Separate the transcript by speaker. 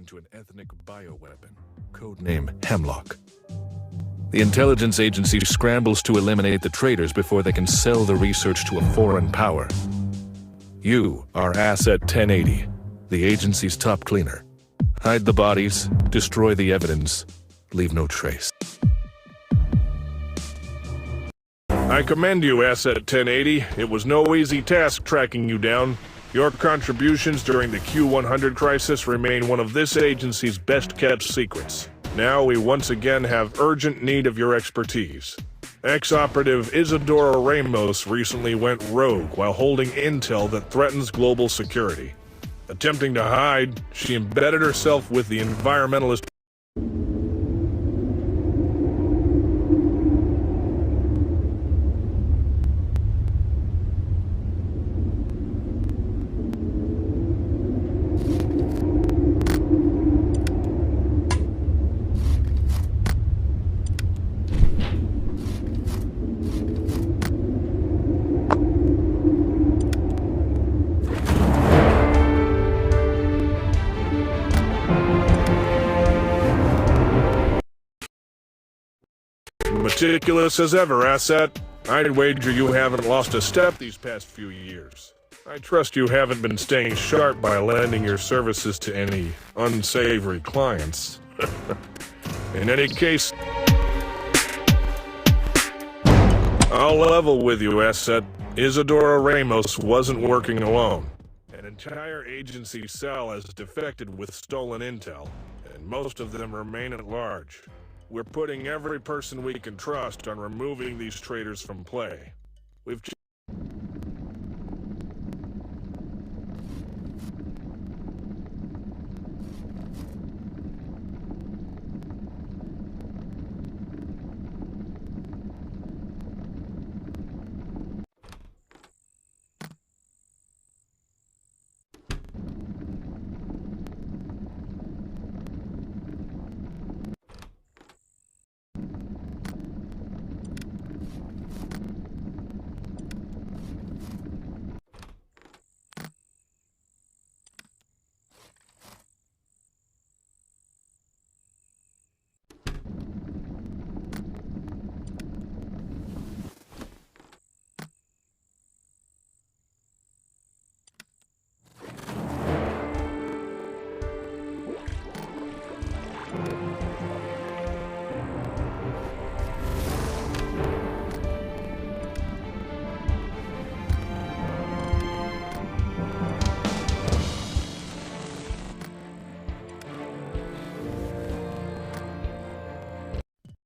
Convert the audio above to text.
Speaker 1: into an ethnic bioweapon, codename Hemlock. The intelligence agency scrambles to eliminate the traitors before they can sell the research to a foreign power. You are Asset 1080, the agency's top cleaner. Hide the bodies, destroy the evidence, leave no trace.
Speaker 2: I commend you, Asset 1080. It was no easy task tracking you down. Your contributions during the Q100 crisis remain one of this agency's best-kept secrets. Now we once again have urgent need of your expertise. Ex-operative Isadora Ramos recently went rogue while holding intel that threatens global security. Attempting to hide, she embedded herself with the environmentalist. Meticulous as ever, Asset. I'd wager you haven't lost a step these past few years. I trust you haven't been staying sharp by lending your services to any unsavory clients. In any case, I'll level with you, Asset. Isadora Ramos wasn't working alone. An entire agency cell has defected with stolen intel, and most of them remain at large. We're putting every person we can trust on removing these traitors from play. We've